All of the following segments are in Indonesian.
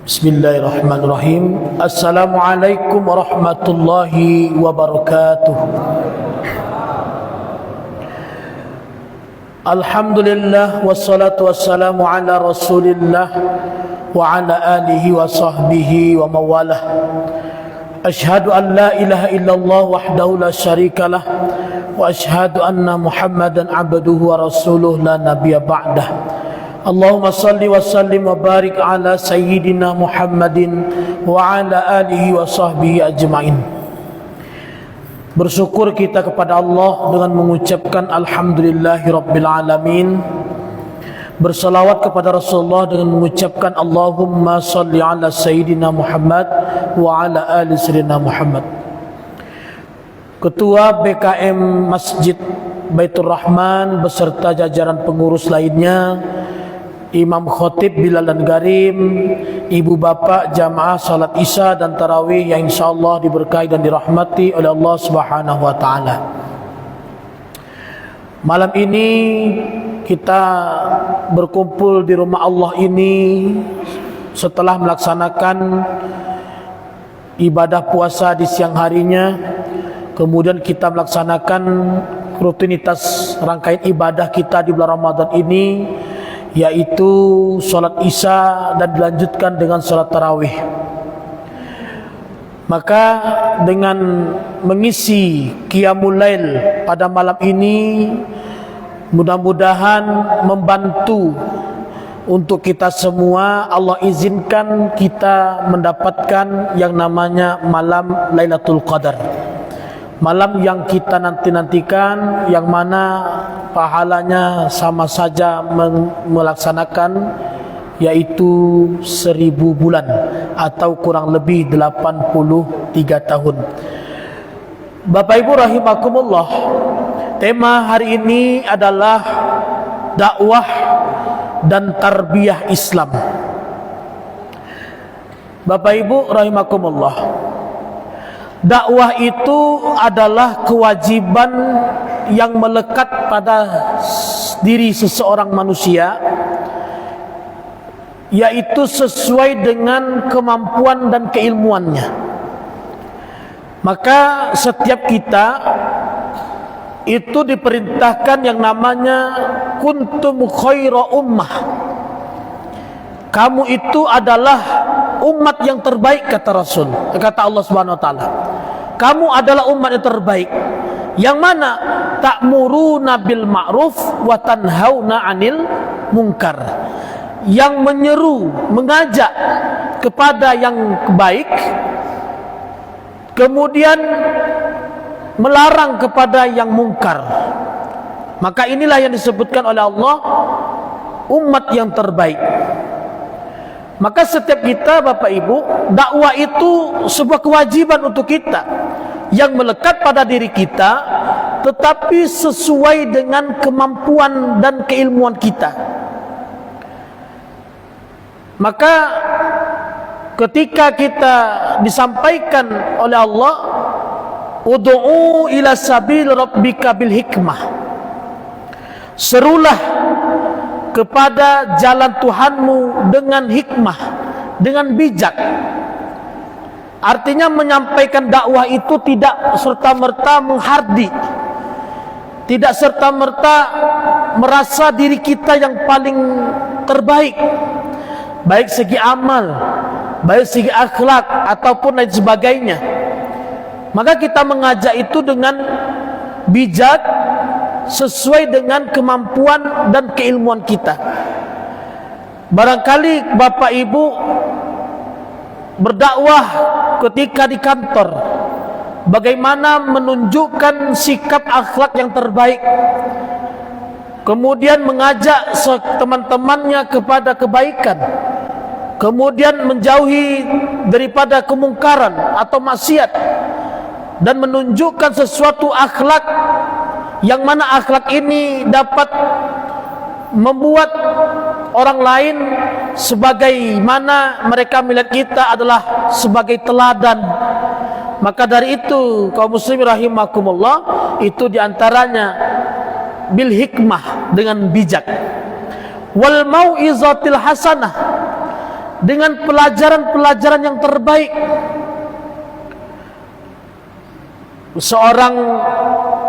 Bismillahirrahmanirrahim. Assalamualaikum warahmatullahi wabarakatuh. Alhamdulillah wassalatu wassalamu ala Rasulillah wa ala alihi wa sahbihi wa mawalah. Ashhadu an la ilaha illallah wahdahu la syarikalah wa ashhadu anna Muhammadan abduhu wa rasuluh la nabiyya ba'dah. Allahumma salli wa sallim wa barik ala sayyidina Muhammadin wa ala alihi wa sahbihi ajma'in. Bersyukur kita kepada Allah dengan mengucapkan alhamdulillahi rabbil alamin. Bersalawat kepada Rasulullah dengan mengucapkan Allahumma salli ala sayyidina Muhammad wa ala ali sayyidina Muhammad. Ketua BKM Masjid Baitur Rahman beserta jajaran pengurus lainnya, Imam Khotib Bilal dan Garim, ibu bapak jamaah salat isya dan tarawih yang insyaallah diberkahi dan dirahmati oleh Allah Subhanahu wa taala. Malam ini kita berkumpul di rumah Allah ini setelah melaksanakan ibadah puasa di siang harinya. Kemudian kita melaksanakan rutinitas rangkaian ibadah kita di bulan Ramadan ini, yaitu sholat isya dan dilanjutkan dengan sholat tarawih. Maka dengan mengisi qiyamul lail pada malam ini, mudah-mudahan membantu untuk kita semua. Allah izinkan kita mendapatkan yang namanya malam Lailatul Qadar, malam yang kita nanti-nantikan, yang mana pahalanya sama saja melaksanakan yaitu 1000 bulan atau kurang lebih 83 tahun. Bapak Ibu rahimakumullah, tema hari ini adalah dakwah dan tarbiyah Islam. Bapak Ibu rahimakumullah, dakwah itu adalah kewajiban yang melekat pada diri seseorang manusia, yaitu sesuai dengan kemampuan dan keilmuannya. Maka setiap kita itu diperintahkan yang namanya kuntum khaira ummah. Kamu itu adalah umat yang terbaik, kata Rasul, kata Allah Subhanahu wa taala. Kamu adalah umat yang terbaik, yang mana ta'muruna bil ma'ruf wa tanhauna 'anil munkar, yang menyeru, mengajak kepada yang baik, kemudian melarang kepada yang mungkar. Maka inilah yang disebutkan oleh Allah umat yang terbaik. Maka setiap kita, Bapak Ibu, dakwah itu sebuah kewajiban untuk kita yang melekat pada diri kita, tetapi sesuai dengan kemampuan dan keilmuan kita. Maka ketika kita disampaikan oleh Allah, ud'u ila sabil rabbika bil hikmah, serulah kepada jalan Tuhanmu dengan hikmah, dengan bijak. Artinya menyampaikan dakwah itu tidak serta-merta menghardi, tidak serta-merta merasa diri kita yang paling terbaik, baik segi amal, baik segi akhlak ataupun lain sebagainya. Maka kita mengajak itu dengan bijak, sesuai dengan kemampuan dan keilmuan kita. Barangkali Bapak Ibu berdakwah ketika di kantor, bagaimana menunjukkan sikap akhlak yang terbaik, kemudian mengajak teman-temannya kepada kebaikan, kemudian menjauhi daripada kemungkaran atau maksiat, dan menunjukkan sesuatu akhlak yang mana akhlak ini dapat membuat orang lain sebagaimana mereka melihat kita adalah sebagai teladan. Maka dari itu kaum muslimin rahimakumullah, itu diantaranya bil hikmah, dengan bijak, wal mau'izatil hasanah, dengan pelajaran-pelajaran yang terbaik. Seorang,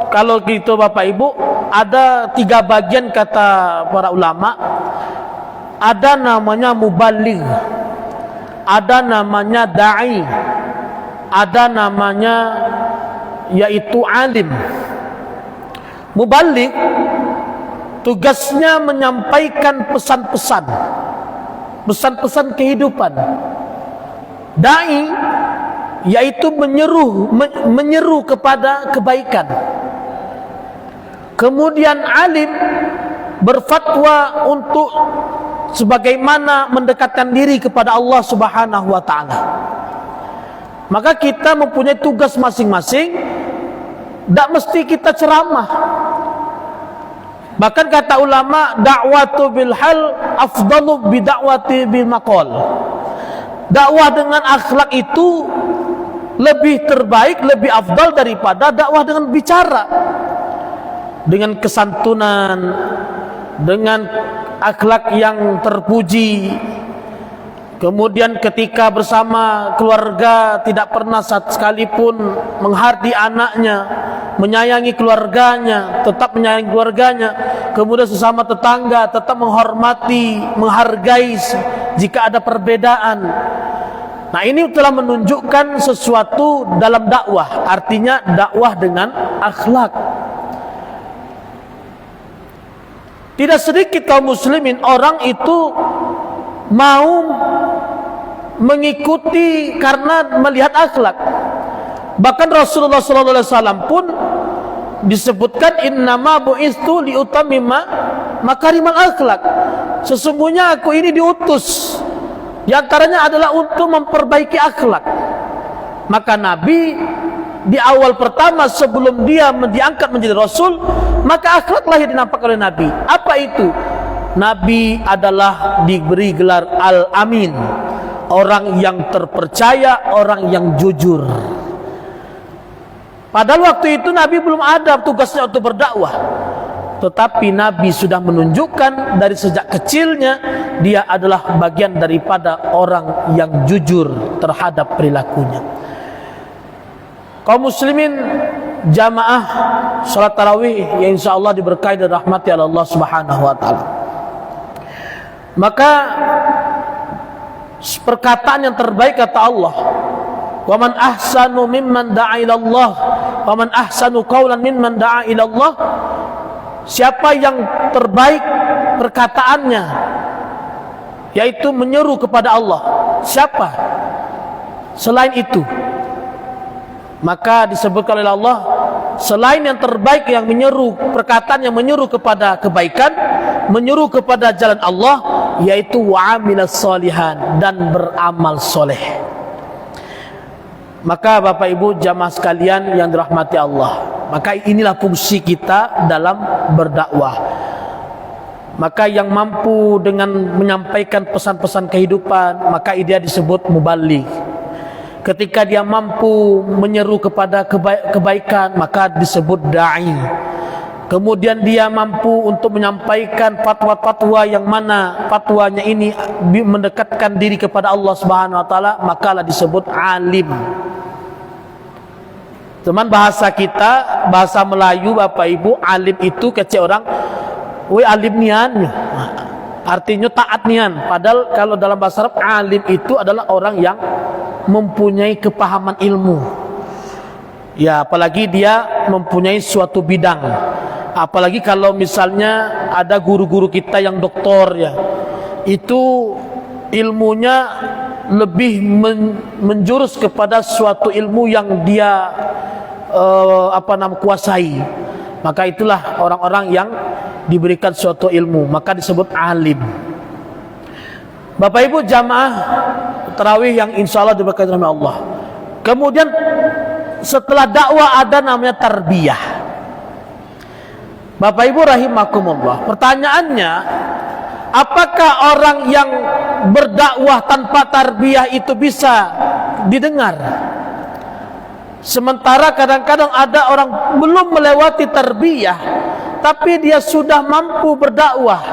kalau gitu Bapak Ibu, ada 3 bagian kata para ulama. Ada namanya mubaligh, ada namanya da'i, ada namanya yaitu alim. Mubaligh tugasnya menyampaikan pesan-pesan, pesan-pesan kehidupan. Da'i yaitu menyeru kepada kebaikan. Kemudian alim berfatwa untuk sebagaimana mendekatkan diri kepada Allah Subhanahu wa taala. Maka kita mempunyai tugas masing-masing. Tidak mesti kita ceramah. Bahkan kata ulama, da'watu bil hal afdalu bi da'wati bil maqal. Dakwah dengan akhlak itu lebih terbaik, lebih afdal daripada dakwah dengan bicara, dengan kesantunan, dengan akhlak yang terpuji. Kemudian ketika bersama keluarga tidak pernah sekalipun menghardi anaknya, menyayangi keluarganya, tetap menyayangi keluarganya. Kemudian sesama tetangga tetap menghormati, menghargai jika ada perbedaan. Nah, ini telah menunjukkan sesuatu dalam dakwah, artinya dakwah dengan akhlak. Tidak sedikit kaum muslimin orang itu mau mengikuti karena melihat akhlak. Bahkan Rasulullah SAW pun disebutkan, innama bu'istu liutammima makarimal akhlak. Sesungguhnya aku ini diutus, di antaranya adalah untuk memperbaiki akhlak. Maka Nabi di awal pertama sebelum dia diangkat menjadi Rasul, maka akhlaklah yang dinampakkan oleh Nabi. Apa itu? Nabi adalah diberi gelar Al-Amin, orang yang terpercaya, orang yang jujur. Padahal waktu itu Nabi belum ada tugasnya untuk berdakwah, tetapi Nabi sudah menunjukkan dari sejak kecilnya dia adalah bagian daripada orang yang jujur terhadap perilakunya. Kaum muslimin jamaah salat tarawih yang insyaallah diberkahi dan rahmati oleh Allah Subhanahu wa taala. Maka perkataan yang terbaik kata Allah, wa man ahsanu mimman da'a ila Allah, wa man ahsanu qawlan mimman da'a ila Allah. Siapa yang terbaik perkataannya, yaitu menyeru kepada Allah. Siapa selain itu? Maka disebutkan oleh Allah, selain yang terbaik yang menyeru, perkataan yang menyeru kepada kebaikan, menyeru kepada jalan Allah, yaitu wa'amilas solihan, dan beramal soleh. Maka Bapak Ibu jamaah sekalian yang dirahmati Allah, maka inilah fungsi kita dalam berdakwah. Maka yang mampu dengan menyampaikan pesan-pesan kehidupan, maka dia disebut mubaligh. Ketika dia mampu menyeru kepada kebaikan, maka disebut da'i. Kemudian dia mampu untuk menyampaikan fatwa-fatwa yang mana fatwanya ini mendekatkan diri kepada Allah Subhanahu wa taala, maka disebut alim. Teman, bahasa kita, bahasa Melayu Bapak Ibu, alim itu kece orang, we alim nian, artinya taat nian. Padahal kalau dalam bahasa Arab, alim itu adalah orang yang mempunyai kepahaman ilmu. Ya, apalagi dia mempunyai suatu bidang. Apalagi kalau misalnya ada guru-guru kita yang doktor, ya, itu ilmunya lebih menjurus kepada suatu ilmu yang dia kuasai. Maka itulah orang-orang yang diberikan suatu ilmu, maka disebut alim. Bapak Ibu jamaah tarawih yang insya Allah diberkati oleh Allah. Kemudian setelah dakwah ada namanya tarbiyah. Bapak Ibu rahimakumullah, pertanyaannya, apakah orang yang berdakwah tanpa tarbiyah itu bisa didengar? Sementara kadang-kadang ada orang belum melewati tarbiyah, tapi dia sudah mampu berdakwah.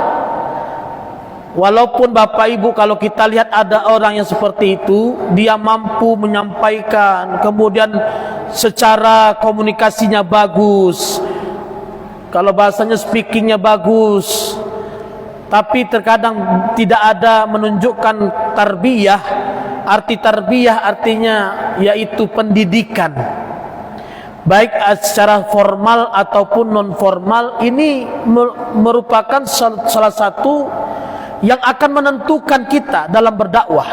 Walaupun Bapak Ibu, kalau kita lihat ada orang yang seperti itu, dia mampu menyampaikan, kemudian secara komunikasinya bagus, kalau bahasanya speakingnya bagus, tapi terkadang tidak ada menunjukkan tarbiyah. Arti tarbiyah artinya yaitu pendidikan, baik secara formal ataupun non formal. Ini merupakan salah satu yang akan menentukan kita dalam berdakwah.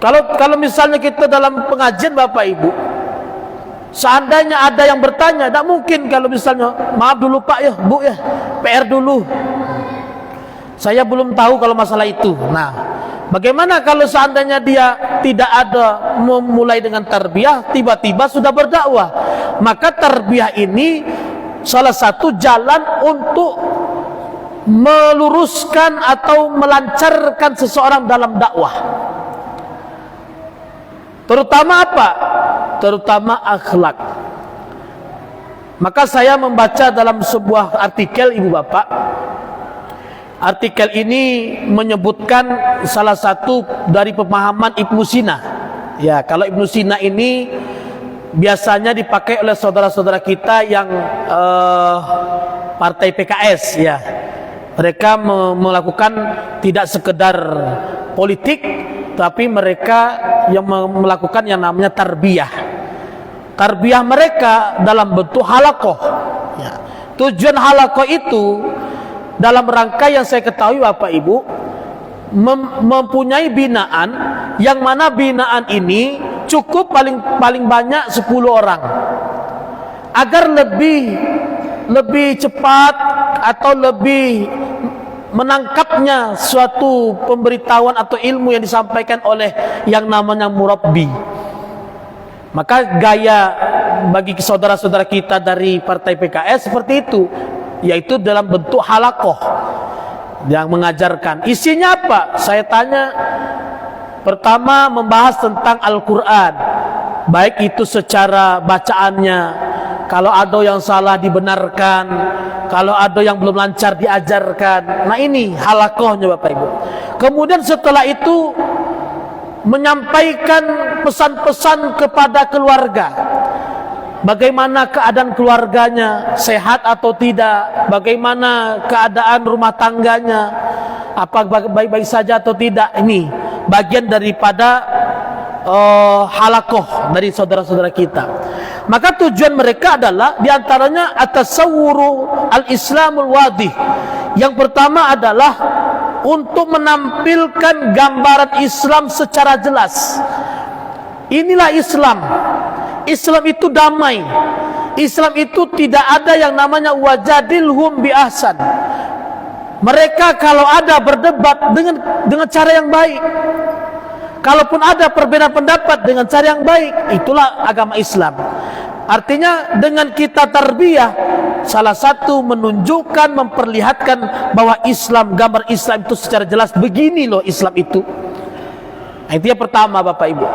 Kalau misalnya kita dalam pengajian Bapak Ibu, seandainya ada yang bertanya, tidak mungkin kalau misalnya, maaf dulu Pak ya, Bu ya, PR dulu, saya belum tahu kalau masalah itu. Nah, bagaimana kalau seandainya dia tidak ada memulai dengan tarbiyah, tiba-tiba sudah berdakwah? Maka tarbiyah ini salah satu jalan untuk meluruskan atau melancarkan seseorang dalam dakwah. Terutama apa? Terutama akhlak. Maka saya membaca dalam sebuah artikel Ibu Bapak. Artikel ini menyebutkan salah satu dari pemahaman Ibnu Sina. Ya, kalau Ibnu Sina ini biasanya dipakai oleh saudara-saudara kita yang partai PKS, ya. Mereka melakukan tidak sekedar politik, tapi mereka yang melakukan yang namanya tarbiyah. Tarbiyah mereka dalam bentuk halakoh, ya. Tujuan halakoh itu dalam rangka yang saya ketahui Bapak Ibu, mempunyai binaan, yang mana binaan ini cukup paling banyak 10 orang, agar lebih cepat atau lebih menangkapnya suatu pemberitahuan atau ilmu yang disampaikan oleh yang namanya murabbi. Maka gaya bagi saudara-saudara kita dari partai PKS seperti itu, yaitu dalam bentuk halakoh yang mengajarkan. Isinya apa? Saya tanya. Pertama, membahas tentang Al-Quran, baik itu secara bacaannya, kalau ada yang salah dibenarkan, kalau ada yang belum lancar diajarkan. Nah, ini halakohnya Bapak Ibu. Kemudian setelah itu menyampaikan pesan-pesan kepada keluarga. Bagaimana keadaan keluarganya, sehat atau tidak, bagaimana keadaan rumah tangganya, apa baik-baik saja atau tidak. Ini bagian daripada halakoh dari saudara-saudara kita. Maka tujuan mereka adalah diantaranya at-tasawwuru al-islamul wadih. Yang pertama adalah untuk menampilkan gambaran Islam secara jelas. Inilah Islam. Islam itu damai. Islam itu tidak ada yang namanya wajadilhum bi ahsan. Mereka kalau ada berdebat dengan cara yang baik. Kalaupun ada perbedaan pendapat dengan cara yang baik, itulah agama Islam. Artinya dengan kita tarbiyah, salah satu menunjukkan, memperlihatkan bahwa Islam, gambar Islam itu secara jelas, begini loh Islam itu. Nah, itu yang pertama Bapak Ibu.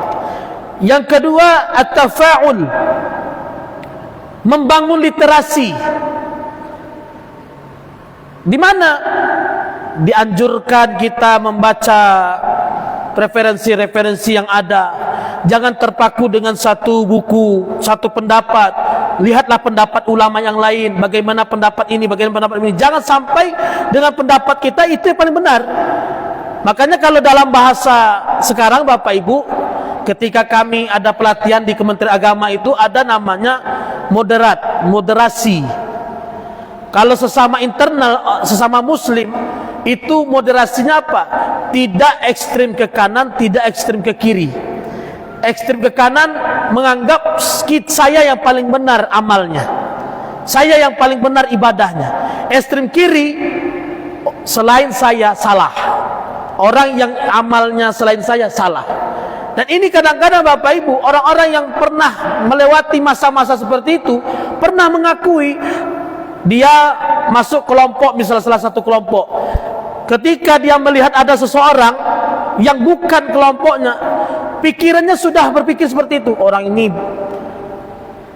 Yang kedua, at-tafa'ul, membangun literasi. Di mana dianjurkan kita membaca referensi-referensi yang ada. Jangan terpaku dengan satu buku, satu pendapat. Lihatlah pendapat ulama yang lain, bagaimana pendapat ini, bagaimana pendapat ini. Jangan sampai dengan pendapat kita itu yang paling benar. Makanya kalau dalam bahasa sekarang Bapak Ibu, ketika kami ada pelatihan di Kementerian Agama itu ada namanya moderasi. Kalau sesama internal, sesama muslim, itu moderasinya apa? Tidak ekstrim ke kanan, tidak ekstrim ke kiri. Ekstrim ke kanan menganggap saya yang paling benar amalnya, saya yang paling benar ibadahnya. Ekstrim kiri, selain saya salah, orang yang amalnya selain saya salah. Dan ini kadang-kadang Bapak Ibu, orang-orang yang pernah melewati masa-masa seperti itu pernah mengakui dia masuk kelompok, misalnya salah satu kelompok. Ketika dia melihat ada seseorang yang bukan kelompoknya, pikirannya sudah berpikir seperti itu. Orang ini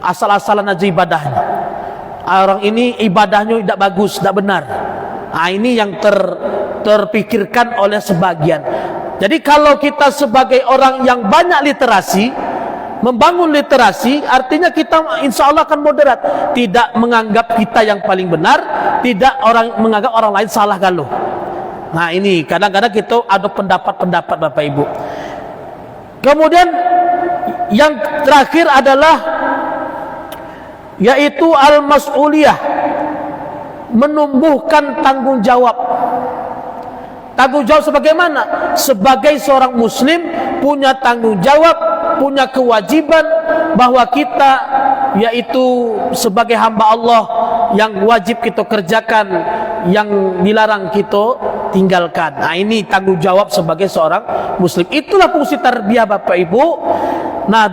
asal-asalan aja ibadahnya, orang ini ibadahnya tidak bagus, tidak benar. Nah, ini yang terpikirkan oleh sebagian. Jadi kalau kita sebagai orang yang banyak literasi, membangun literasi, artinya kita insya Allah akan moderat, tidak menganggap kita yang paling benar, tidak menganggap orang lain salah galuh. Nah, ini kadang-kadang kita ada pendapat-pendapat Bapak Ibu. Kemudian yang terakhir adalah yaitu al-mas'uliyah, menumbuhkan tanggung jawab. Tanggung jawab sebagaimana? Sebagai seorang muslim punya tanggung jawab, punya kewajiban bahwa kita yaitu sebagai hamba Allah yang wajib kita kerjakan, yang dilarang kita tinggalkan. Nah, ini tanggung jawab sebagai seorang muslim. Itulah fungsi tarbiyah Bapak Ibu. Nah,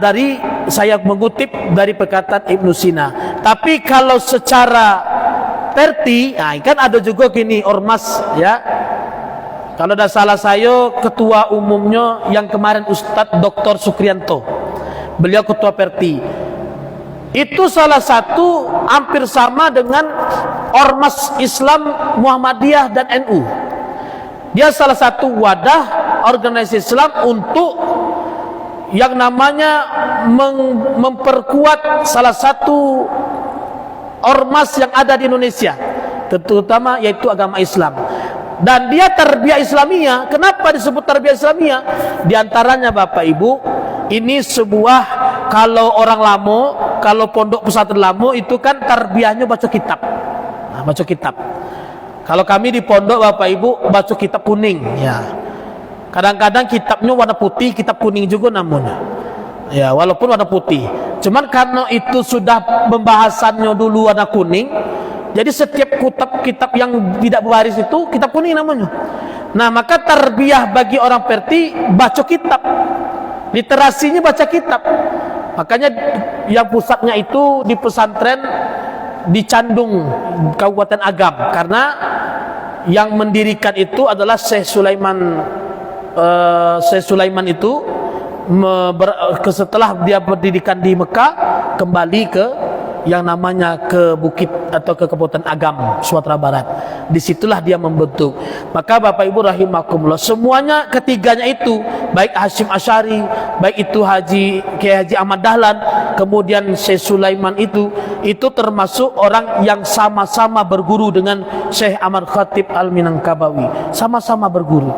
saya mengutip dari perkataan Ibnu Sina. Tapi kalau secara terti, nah, kan ada juga gini ormas ya. Kalau tidak salah saya ketua umumnya yang kemarin Ustadz Dr. Sukrianto, beliau ketua Perti. Itu salah satu hampir sama dengan ormas Islam Muhammadiyah dan NU. Dia salah satu wadah organisasi Islam untuk yang namanya memperkuat salah satu ormas yang ada di Indonesia, terutama yaitu agama Islam. Dan dia tarbiyah Islamiyah. Kenapa disebut tarbiyah Islamiyah? Di antaranya Bapak Ibu, ini sebuah, kalau orang lamo, kalau pondok pesantren lamo itu kan tarbiyahnya baca kitab. Nah, baca kitab. Kalau kami di pondok Bapak Ibu baca kitab kuning ya. Kadang-kadang kitabnya warna putih, kitab kuning juga namanya. Ya, walaupun warna putih. Cuman karena itu sudah pembahasannya dulu warna kuning, jadi setiap kitab yang tidak berbaris itu kitab kuning namanya. Nah, maka tarbiyah bagi orang Perti baca kitab. Literasinya baca kitab. Makanya yang pusatnya itu di pesantren di Candung, Kabupaten Agam, karena yang mendirikan itu adalah Syekh Sulaiman. Syekh Sulaiman itu setelah dia berdidikan di Mekah, kembali ke yang namanya ke Bukit atau ke Kabupaten Agam, Sumatera Barat. Disitulah dia membentuk. Maka Bapak Ibu rahimakumullah, semuanya ketiganya itu, baik Hashim Asy'ari, baik itu Kiai Haji Ahmad Dahlan, kemudian Syekh Sulaiman itu termasuk orang yang sama-sama berguru dengan Syekh Ahmad Khatib Al-Minangkabawi, sama-sama berguru.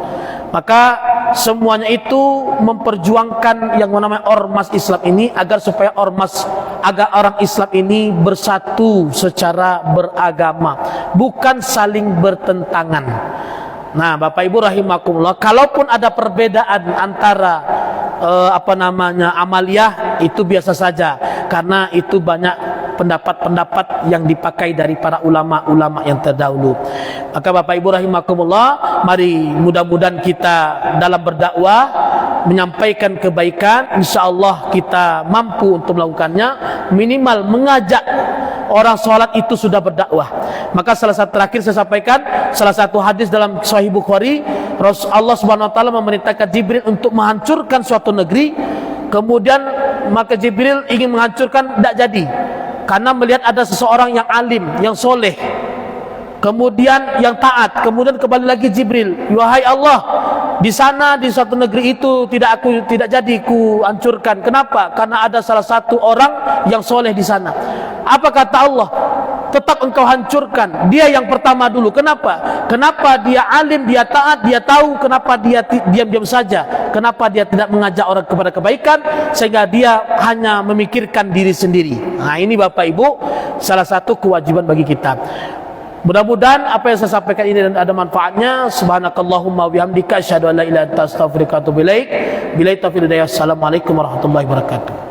Maka semuanya itu memperjuangkan yang namanya ormas Islam ini agar supaya orang Islam ini bersatu secara beragama, bukan saling bertentangan. Nah, Bapak Ibu rahimakumullah, kalaupun ada perbedaan antara amaliyah, itu biasa saja, karena itu banyak pendapat-pendapat yang dipakai dari para ulama-ulama yang terdahulu. Maka Bapak Ibu rahimakumullah, mari mudah-mudahan kita dalam berdakwah menyampaikan kebaikan, insyaallah kita mampu untuk melakukannya. Minimal mengajak orang sholat itu sudah berdakwah. Maka salah satu terakhir saya sampaikan, salah satu hadis dalam Sahih Bukhari, Allah Subhanahu wa taala memerintahkan Jibril untuk menghancurkan suatu negeri. Kemudian maka Jibril ingin menghancurkan, tidak jadi, karena melihat ada seseorang yang alim, yang soleh, kemudian yang taat. Kemudian kembali lagi Jibril, wahai Allah, di sana di suatu negeri itu tidak jadi ku hancurkan. Kenapa? Karena ada salah satu orang yang soleh di sana. Apa kata Allah? Tetap engkau hancurkan. Dia yang pertama dulu. Kenapa? Kenapa dia alim, dia taat, dia tahu. Kenapa dia diam-diam saja? Kenapa dia tidak mengajak orang kepada kebaikan, sehingga dia hanya memikirkan diri sendiri? Nah, ini Bapak Ibu salah satu kewajiban bagi kita. Mudah-mudahan apa yang saya sampaikan ini ada manfaatnya. Subhanakallahumma wa bihamdika asyhadu an la ilaha illa anta astaghfiruka wa atubu ilaik. Billahi taufiq wal hidayah. Assalamualaikum warahmatullahi wabarakatuh.